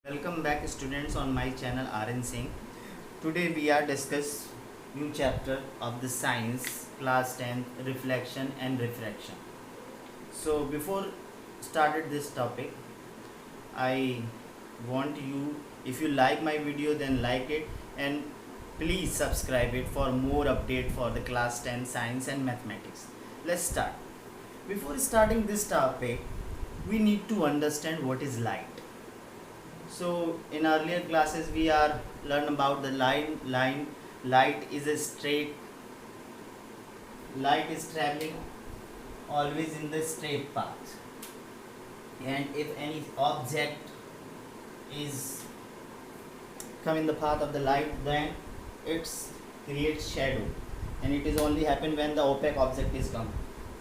Welcome back students on my channel RN Singh. Today we are discuss new chapter of the science class 10 reflection and refraction. So before started this topic, I want you, if you like my video, then like it and please subscribe it for more update for the class 10 science and mathematics. Let's start. Before starting this topic, we need to understand what is light. So in earlier classes we are learn about the light is a straight, light is traveling always in the straight path, and if any object is come in the path of the light, then it creates shadow, and it is only happen when the opaque object is come.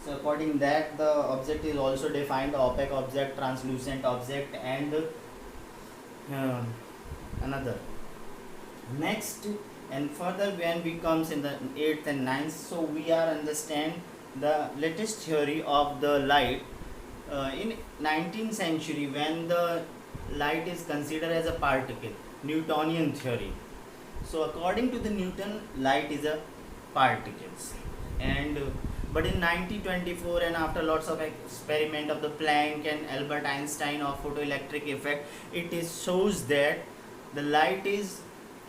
So according that, the object is also defined: the opaque object, translucent object, and another. Next, and further when we comes in the 8th and 9th, so we are understand the latest theory of the light. In 19th century, when the light is considered as a particle, Newtonian theory. So according to the Newton, light is a particles, and but in 1924, and after lots of experiment of the Planck and Albert Einstein of photoelectric effect, it is shows that the light is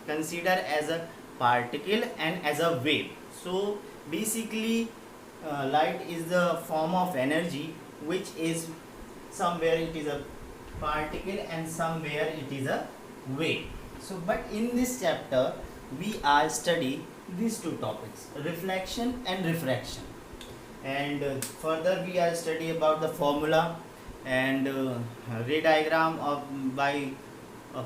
considered as a particle and as a wave. So basically, light is the form of energy which is somewhere it is a particle and somewhere it is a wave. So but in this chapter we are study these two topics, reflection and refraction, and further we are study about the formula and ray diagram of by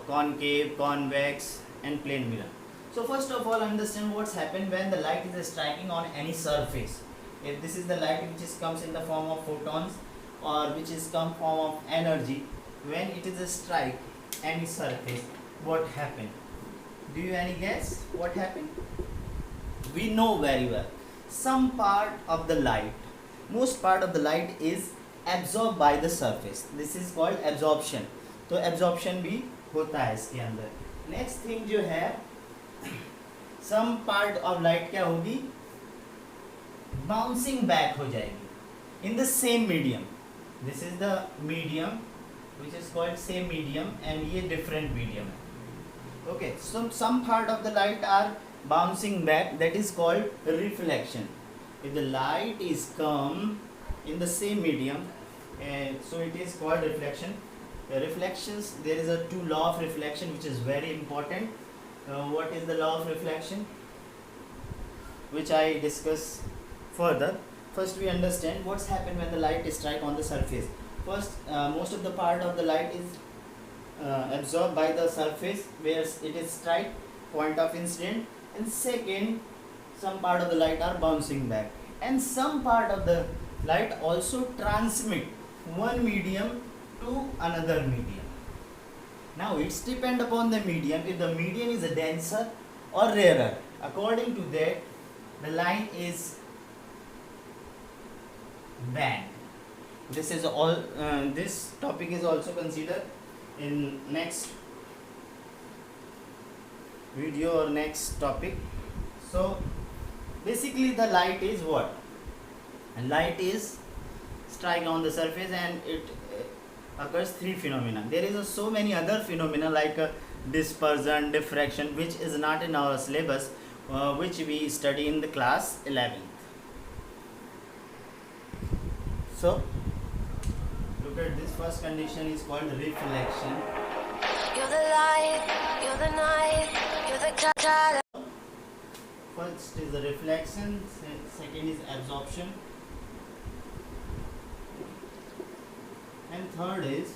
concave, convex and plane mirror. So first of all, understand what's happened when the light is striking on any surface. If this is the light which is comes in the form of photons, or which is come form of energy, when it is a strike any surface, what happened? Do you any guess what happened? We know very well, some part of the light, most part of the light is absorbed by the surface. This is called absorption. तो absorption भी होता है इसके अंदर. Next thing जो है, some part of light क्या होगी, bouncing back हो जाएगी in the same medium. This is the medium which is called same medium, and ये different medium है. Okay, so some part of the light are bouncing back, that is called reflection. If the light is come in the same medium, so it is called reflection. Reflections, there is a two law of reflection which is very important. What is the law of reflection, which I discuss further? First we understand what's happened when the light is strike on the surface. First, most of the part of the light is absorbed by the surface where it is strike, point of incident, and second, some part of the light are bouncing back, and some part of the light also transmit one medium to another medium. Now it's depend upon the medium, if the medium is a denser or rarer. According to that, the line is band. This is all. This topic is also considered in next video or next topic. So basically the light is what? And light is strike on the surface, and it occurs three phenomena. There is so many other phenomena like dispersion, diffraction, which is not in our syllabus, which we study in the class 11th. So look at this, first condition is called reflection. You're the light, you're the night, you're the color. First is the reflection, second is absorption, and third is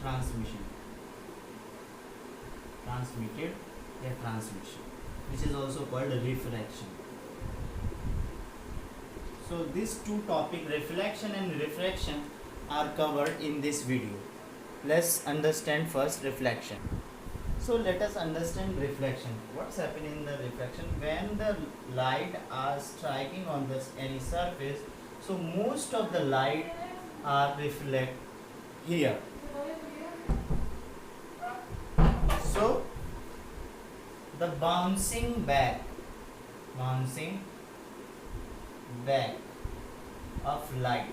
transmission, transmitted or transmission, which is also called refraction. So these two topics, reflection and refraction, are covered in this video. Let's understand first reflection. So let us understand reflection. What's happening in the reflection? When the light are striking on this any surface, so most of the light are reflect here. the bouncing back of light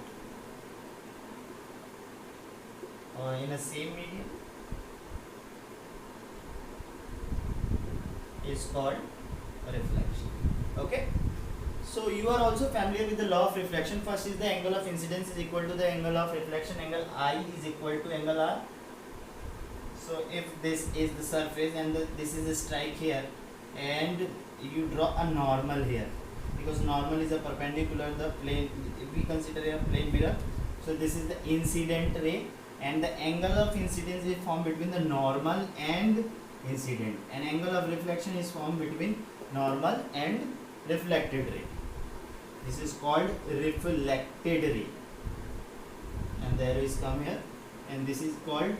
or in a same medium is called reflection. Okay, so you are also familiar with the law of reflection. First is the angle of incidence is equal to the angle of reflection. Angle I is equal to angle R. So if this is the surface and this is a strike here, and you draw a normal here, because normal is a perpendicular the plane. If we consider a plane mirror, so this is the incident ray, and the angle of incidence is formed between the normal and incident, and angle of reflection is formed between normal and reflected ray. This is called reflected ray, and the arrow is come here, and this is called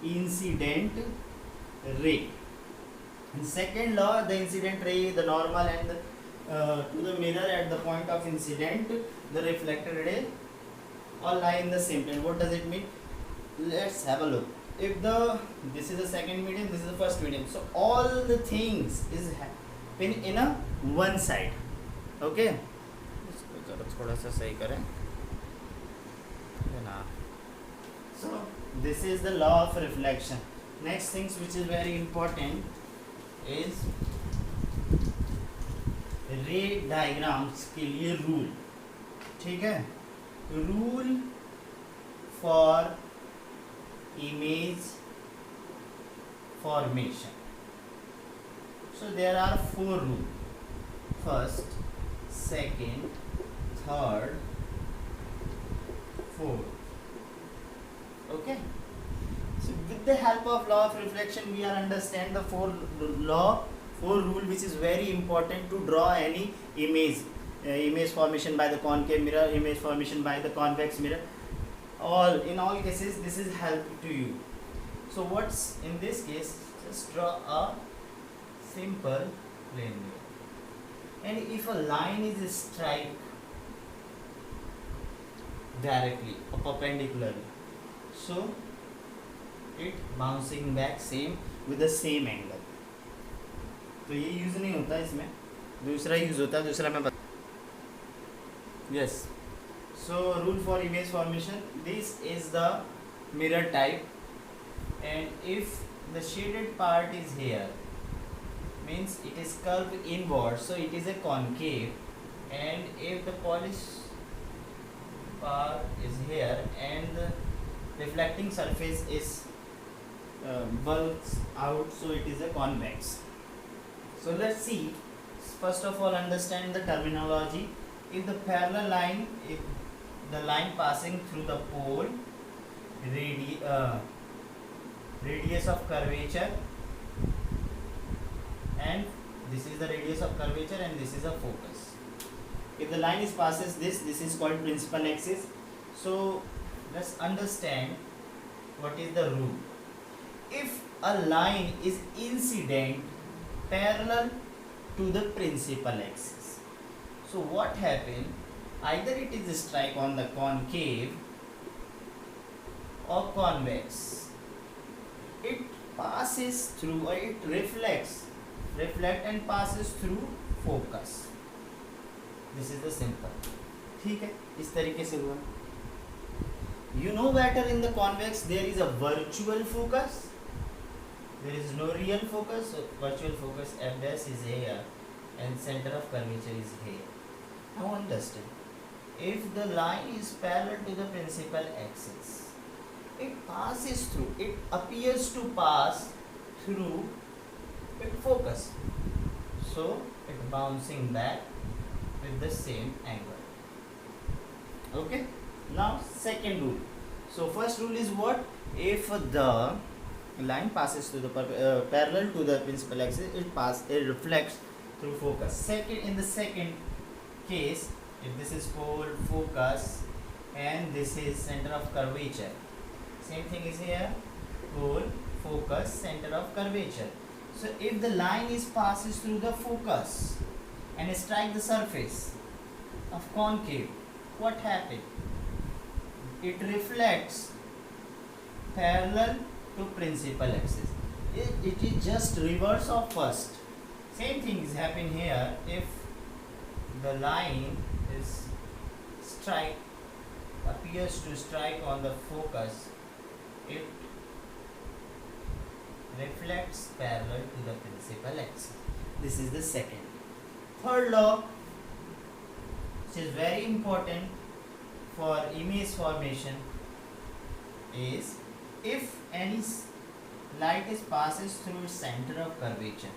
incident ray. And second law, the incident ray, the normal and to the mirror at the point of incident, the reflected ray all lie in the same plane. What does it mean? Let's have a look. If this is the second medium, this is the first medium, so all the things is happen in a one side. Okay, इसको जरा थोड़ा सा सही करें, है ना. So this is the law of reflection. Next things which is very important is रे diagrams के लिए रूल. ठीक है, rule for image formation. So there are 4 rules. First, second, third, fourth. Okay, so with the help of law of reflection we are understand the 4 rule which is very important to draw any image. Image formation by the concave mirror, image formation by the convex mirror, in all cases this is help to you. So what's in this case, just draw a simple plane mirror, and if a line is strike directly or perpendicularly, so it bouncing back same with the same angle. तो ये use नहीं होता, इसमें दूसरा use होता है, दूसरा मैं बता. Yes. So rule for image formation, this is the mirror type, and if the shaded part is here, means it is curved inward, so it is a concave, and if the polished part is here and the reflecting surface is bulks out, so it is a convex. So let's see, first of all understand the terminology. If the parallel line, if the line passing through the pole, radius of curvature, and this is the radius of curvature and this is a focus. If the line is passes this is called principal axis. So let's understand what is the rule. If a line is incident parallel to the principal axis, so what happen, either it is a strike on the concave or convex, it passes through, or it reflect and passes through focus. This is the simple. ठीक है, इस तरीके से हुआ. You know better, in the convex there is a virtual focus, there is no real focus. So virtual focus f dash is here and center of curvature is here. Now understand, if the line is parallel to the principal axis, it passes through, it appears to pass through its focus, so it bouncing back with the same angle. Okay, now second rule. So first rule is what? If the line passes through the parallel to the principal axis, it reflects through focus. Second, in the second case, if this is pole, focus, and this is center of curvature, same thing is here, pole, focus, center of curvature. So if the line is passes through the focus and strike the surface of concave, what happened? It reflects parallel to principal axis. It is just reverse of first. Same thing is happen here. If the line is appears to strike on the focus, it reflects parallel to the principal axis. This is the second. Third law, which is very important for image formation, is if any light passes through its center of curvature,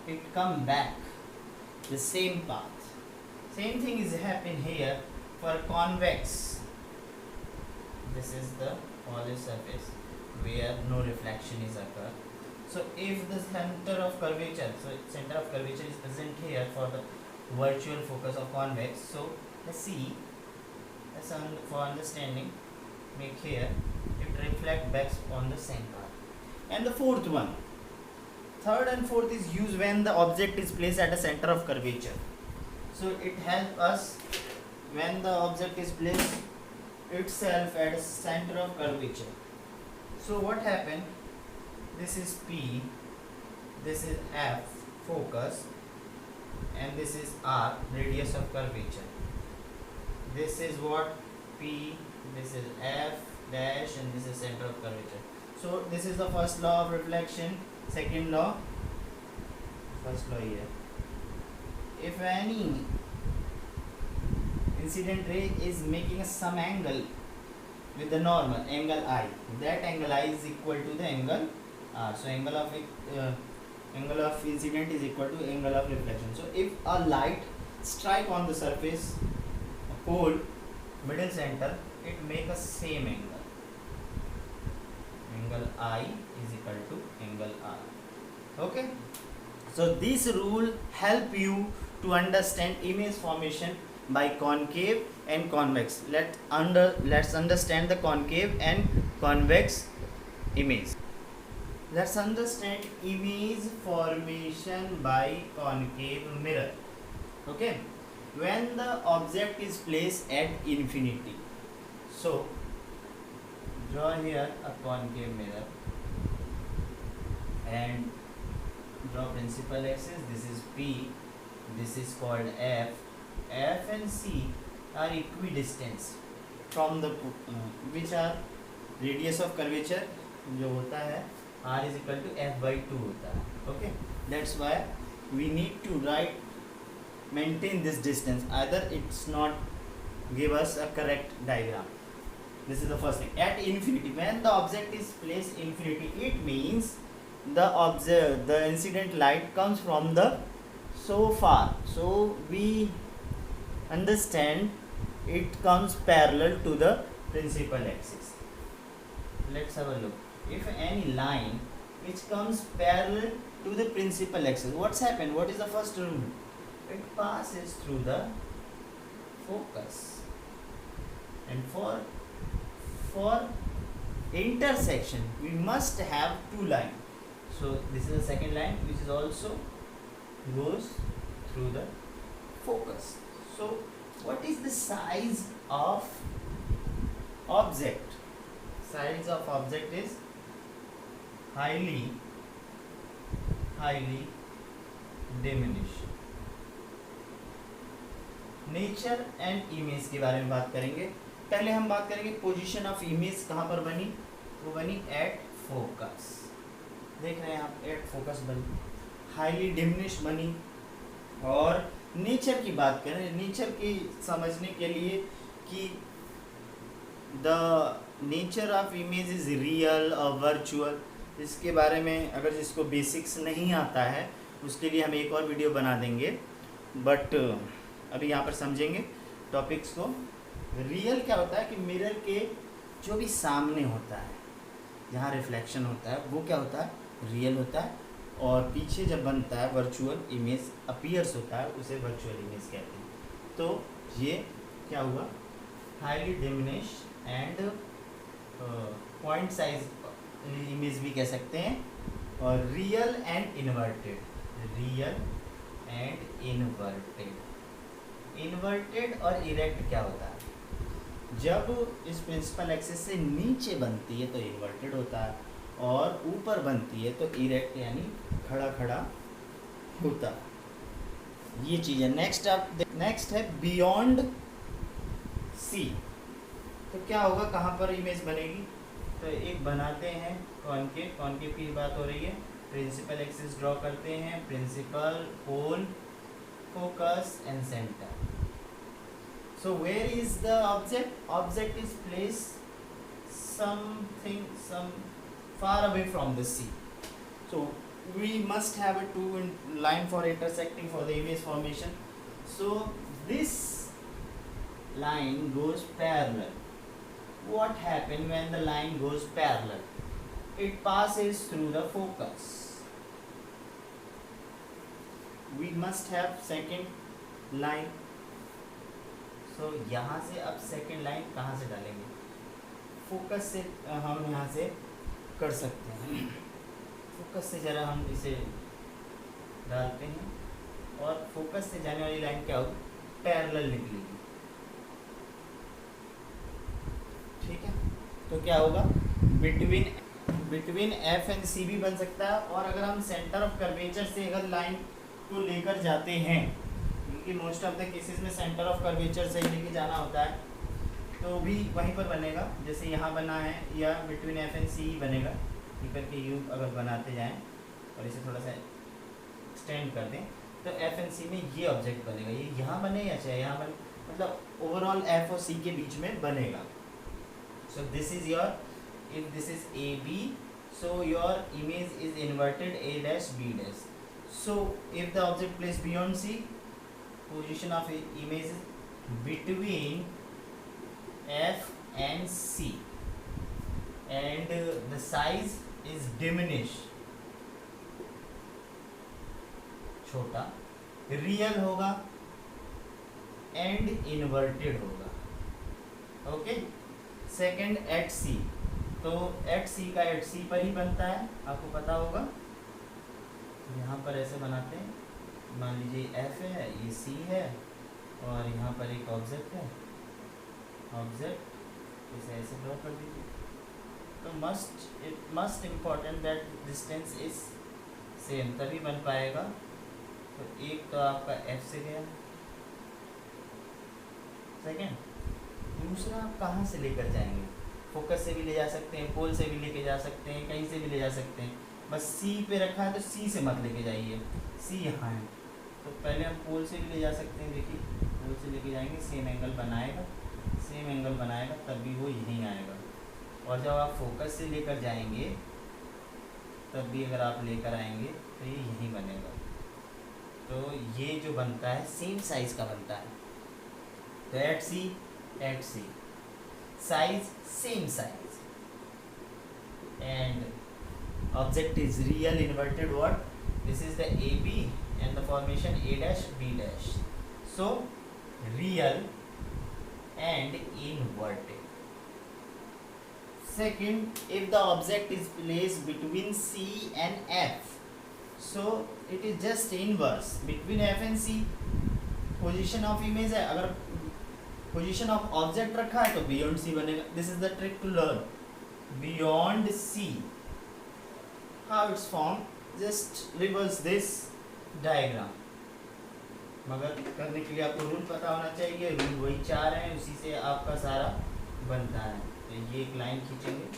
it come back the same path. Same thing is happen here for convex. This is the polished surface where no reflection is occur. So if the center of curvature is present here for the virtual focus of convex. So let's see, for understanding, make here it reflect back on the same path. And the fourth one, third and fourth is used when the object is placed at the center of curvature. So it helps us when the object is placed itself at the center of curvature. So what happened? This is P, this is F, focus, and this is R, radius of curvature. This is what? P, this is F dash, and this is center of curvature. So this is the first law of reflection. Second law, first law here. If any incident ray is making some angle with the normal angle I, that angle I is equal to the angle R. So angle of incident is equal to angle of reflection. So if a light strike on the surface, a pole, middle center, it make a same angle. Angle I is equal to angle R. Okay. So this rule help you to understand image formation by concave and convex. Let's understand the concave and convex image. Let's understand image formation by concave mirror. Okay, when the object is placed at infinity. So draw here a concave mirror and draw principal axis. This is P, this is called F. F and C are equidistant from the which are radius of curvature जो होता है R is equal to F by 2 होता है. Okay, that's why we need to maintain this distance. Either it's not give us a correct diagram. This is the first thing. At infinity, when the object is placed infinity, it means the incident light comes from the so far. So we understand it comes parallel to the principal axis. Let's have a look. If any line which comes parallel to the principal axis, what's happened? What is the first rule? It passes through the focus. And for intersection, we must have two lines. So this is the second line, which is also goes through the focus. So what is the size of object? Size of object is highly diminished. Nature and image के बारे में बात करेंगे. पहले हम बात करेंगे position of image कहाँ पर बनी. वो बनी एट फोकस. देख रहे हैं आप, एट फोकस बनी, हाईली डिमिनिश बनी. और नेचर की बात करें, नेचर की समझने के लिए कि the nature of image is real और वर्चुअल, इसके बारे में अगर जिसको बेसिक्स नहीं आता है उसके लिए हम एक और वीडियो बना देंगे. बट अभी यहाँ पर समझेंगे टॉपिक्स को. रियल क्या होता है कि मिरर के जो भी सामने होता है, जहाँ रिफ्लेक्शन होता है, वो क्या होता है, रियल होता है. और पीछे जब बनता है वर्चुअल इमेज अपीयर्स होता है, उसे वर्चुअल इमेज कहते हैं. तो ये क्या हुआ, highly diminish and point size image भी कह सकते हैं. और real and inverted, real and inverted. Inverted और इरेक्ट क्या होता है, जब इस प्रिंसिपल एक्सिस से नीचे बनती है तो इन्वर्टेड होता है, और ऊपर बनती है तो इरेक्ट यानी खड़ा खड़ा होता, ये चीज़ है। नेक्स्ट है बियॉन्ड सी। तो क्या होगा, कहाँ पर इमेज बनेगी? तो एक बनाते हैं कॉनकेव की बात हो रही है। प्रिंसिपल एक्सिस ड्रॉ करते हैं, principal, pole, focus and centre. So where is the object? Object is placed some far away from the sea. So we must have a line for intersecting for the image formation. So this line goes parallel. What happens when the line goes parallel? It passes through the focus. We must have second line. तो यहाँ से अब second line कहाँ से डालेंगे? Focus से हम यहाँ से कर सकते हैं। फोकस से ज़रा हम इसे डालते हैं और फोकस से जाने वाली लाइन क्या होगी? पैरेलल निकलेगी। ठीक है, तो क्या होगा? बिटवीन एफ एंड सी भी बन सकता है। और अगर हम सेंटर ऑफ कर्वेचर से अगर लाइन को लेकर जाते हैं, क्योंकि मोस्ट ऑफ द केसेस में सेंटर ऑफ कर्वेचर से ही लेके जाना होता है, तो भी वहीं पर बनेगा। जैसे यहाँ बना है, या बिटवीन एफ एंड सी ही बनेगा। ये करके यू अगर बनाते जाएं और इसे थोड़ा सा एक्सटेंड कर दें, तो एफ एंड सी में ये ऑब्जेक्ट बनेगा। ये यहाँ बने या चाहे यहाँ बने, मतलब ओवरऑल एफ और सी के बीच में बनेगा। So this is your, if this is A B, so your image is inverted a dash b dash. So if the object placed beyond C, position of image is between F and C, and the size is diminished, छोटा, real होगा and inverted होगा। Okay, second eight सी, तो at सी का eight सी पर ही बनता है, आपको पता होगा। यहाँ पर ऐसे बनाते हैं, मान लीजिए एफ है, ये सी है, और यहाँ पर एक ऑब्जेक्ट है, ऑब्जेक्ट इसे ऐसे ड्रॉ कर दीजिए। तो must important that distance is same, तभी बन पाएगा। तो एक तो आपका एफ से गया, सेकेंड, दूसरा आप कहाँ से लेकर जाएंगे? फोकस से भी ले जा सकते हैं, पोल से भी लेके जा सकते हैं, कहीं से भी ले जा सकते हैं। बस सी पे रखा है तो सी से मत लेके जाइए, सी यहाँ है। तो पहले हम पोल से भी ले जा सकते हैं। देखिए, पोल से लेके जाएंगे, सेम एंगल बनाएगा, तब भी वो यहीं आएगा। और जब आप फोकस से लेकर जाएंगे, तब भी अगर आप लेकर आएंगे तो ये यहीं बनेगा। तो ये जो बनता है सेम साइज़ का बनता है। तो at C size same size, and object is real inverted what? This is the AB and the formation A dash B dash. So real and inverted. Second, if the object is placed between C and F, so it is just inverse between F and C. Position of image है, अगर position of object रखा है तो beyond C बनेगा। This is the trick to learn. Beyond C. How it's formed? Just reverse this diagram. मगर करने के लिए आपको रूल पता होना चाहिए। रूल वही 4 हैं, उसी से आपका सारा बनता है। तो ये एक लाइन खींचेंगे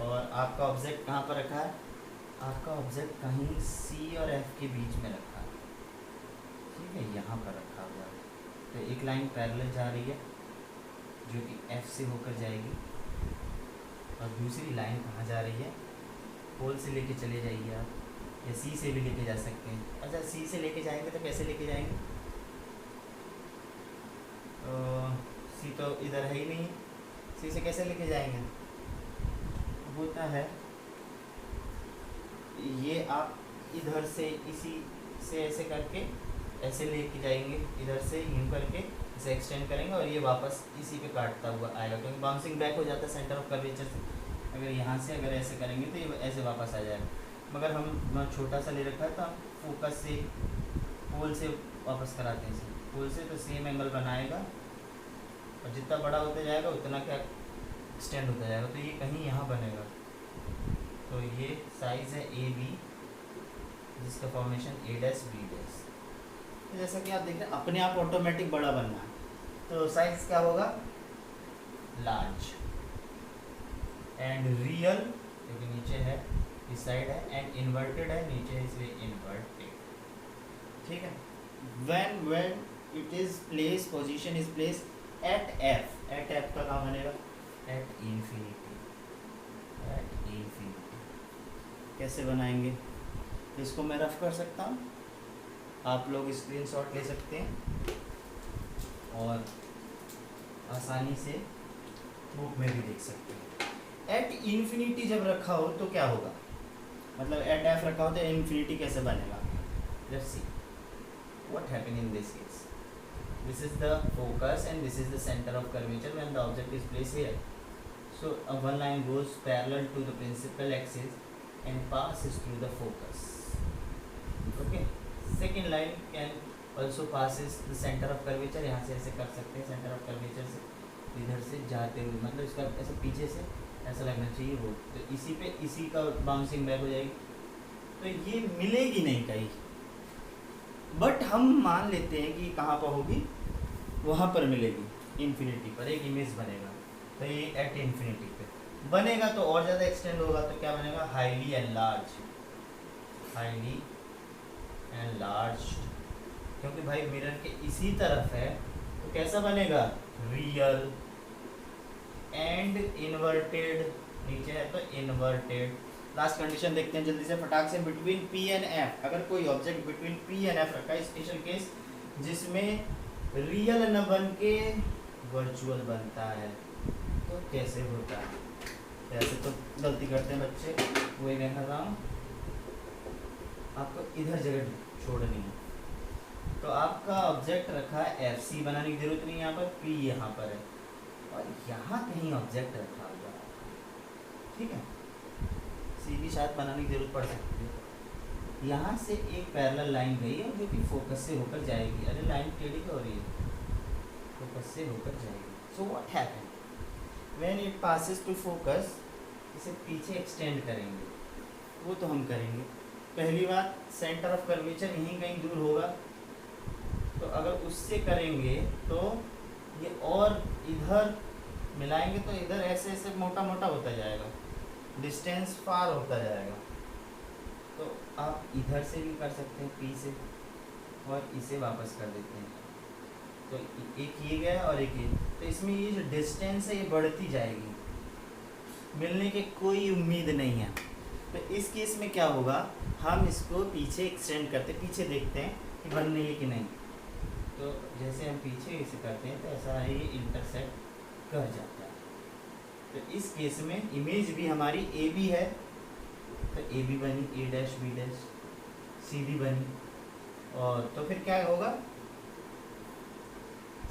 और आपका ऑब्जेक्ट कहाँ पर रखा है? आपका ऑब्जेक्ट कहीं C और F के बीच में रखा है, ठीक है, यहाँ पर रखा हुआ है। तो एक लाइन पैरेलल जा रही है जो कि F से होकर जाएगी, और दूसरी लाइन कहाँ जा रही है? पोल से लेके चले जाइए आप, या सी से भी लेके जा सकते हैं। अच्छा, सी से लेके जाएंगे तो कैसे लेके जाएंगे? सी तो इधर है ही नहीं, सी से कैसे लेके जाएंगे? होता है ये, आप इधर से इसी से ऐसे करके ऐसे लेके जाएंगे, इधर से यूँ करके इसे एक्सटेंड करेंगे और ये वापस इसी पे काटता हुआ आएगा, क्योंकि बाउंसिंग बैक हो जाता है सेंटर ऑफ कर्वेचर से। अगर यहाँ से अगर ऐसे करेंगे तो ये ऐसे वापस आ जाएगा। मगर हम छोटा सा ले रखा है तो हम फोकस से, पोल से वापस कराते हैं इसे, पोल से, तो सेम एंगल बनाएगा और जितना बड़ा होता जाएगा उतना क्या एक्सटेंड होता जाएगा। तो ये कहीं यहाँ बनेगा, तो ये साइज है ए बी, जिसका फॉर्मेशन ए डैश बी डैश। तो जैसा कि आप देख रहे हैं अपने आप ऑटोमेटिक बड़ा बनना है, तो साइज क्या होगा, लार्ज। एंड रियल क्योंकि नीचे है, इस साइड है, एंड इन्वर्टेड है, नीचे है इसलिए इन्वर्टेड। ठीक है। when it is placed, position is placed at f, at f का काम बनेगा at infinity, at infinity। कैसे बनाएंगे, इसको मैं रफ कर सकता हूँ, आप लोग स्क्रीनशॉट ले सकते हैं और आसानी से बुक में भी देख सकते हैं। एट इन्फिनिटी जब रखा हो तो क्या होगा, मतलब एट एफ रखा हो तो इन्फिनिटी कैसे बनेगा। Let's see what happen in this case. This is the focus and this is the center of curvature when the object is placed here. So one line goes parallel to the principal axis and passes through the focus. Okay. Second line can also passes the center of curvature, यहाँ से ऐसे कर सकते हैं, center of curvature से इधर से जाते हुए, मतलब इसका ऐसे पीछे से ऐसा लगना चाहिए वो, तो इसी पे इसी का बाउंसिंग बैक हो जाएगी, तो ये मिलेगी नहीं कहीं, बट हम मान लेते हैं कि कहाँ पर होगी, वहाँ पर मिलेगी, इन्फिनिटी पर एक इमेज बनेगा। तो ये एट इन्फिनिटी पे बनेगा, तो और ज़्यादा एक्सटेंड होगा तो क्या बनेगा, हाईली एनलार्ज, हाईली एनलार्ज, क्योंकि भाई मिरर के इसी तरफ है तो कैसा बनेगा, रियल एंड इन्वर्टेड, नीचे है तो इन्वर्टेड। लास्ट कंडीशन देखते हैं जल्दी से फटाक से, बिटवीन पी एंड एफ, अगर कोई object between P and F रखा है, स्पेशल केस जिसमें रियल न बन के वर्चुअल बनता है, तो कैसे होता है। ऐसे तो गलती करते हैं बच्चे, वही मैं कर रहा हूँ, आपको इधर जगह छोड़नी है। तो आपका ऑब्जेक्ट रखा है एफ, सी बनाने की जरूरत नहीं है, यहाँ पर पी यहाँ पर है और यहाँ कहीं ऑब्जेक्ट रखा हुआ है, ठीक है, सी भी शायद बनाने की जरूरत पड़ सकती है। यहाँ से एक पैरेलल लाइन गई है जो कि फोकस से होकर जाएगी, अरे लाइन टेढ़ी क्यों हो रही है, फोकस से होकर जाएगी। So what happen when it passes to focus, इसे पीछे एक्सटेंड करेंगे, वो तो हम करेंगे। पहली बात, सेंटर ऑफ कर्वेचर यहीं कहीं दूर होगा, तो अगर उससे करेंगे तो ये और इधर मिलाएंगे तो इधर ऐसे ऐसे मोटा मोटा होता जाएगा, डिस्टेंस फार होता जाएगा। तो आप इधर से भी कर सकते हैं पी से, और इसे वापस कर देते हैं, तो एक ये गया और एक ये, तो इसमें ये जो डिस्टेंस है ये बढ़ती जाएगी, मिलने की कोई उम्मीद नहीं है। तो इस केस में क्या होगा, हम इसको पीछे एक्सटेंड करते, पीछे देखते हैं कि बन रही है कि नहीं, तो जैसे हम पीछे इसे करते हैं तो ऐसा है ये इंटरसेक्ट कर जाता है। तो इस केस में इमेज भी हमारी ए बी है, तो ए बी बनी, A dash B dash, C D बनी, और तो फिर क्या होगा,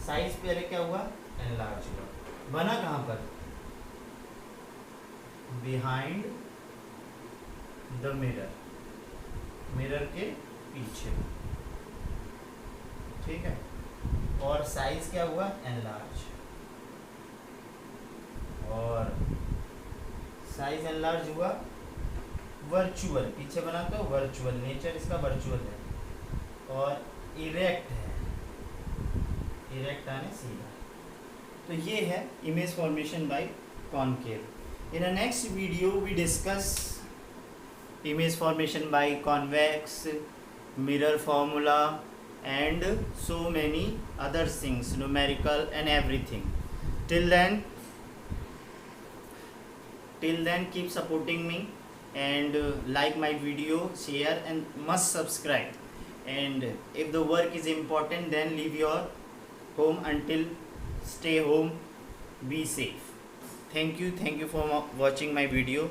साइज पहले क्या हुआ, एनलार्ज हुआ, बना कहाँ पर, बिहाइंड द मिरर, मिरर के पीछे, ठीक है, और साइज क्या हुआ, एनलार्ज, और साइज एनलार्ज हुआ, वर्चुअल, पीछे बना तो वर्चुअल, नेचर इसका वर्चुअल है, और इरेक्ट है, इरेक्ट आने सीधा। तो ये है image formation by concave. In a next video we discuss image formation by convex, mirror formula and so many other things, numerical and everything. Till then keep supporting me and like my video, share and must subscribe, and if the work is important then leave your home until stay home, be safe. Thank you for watching my video.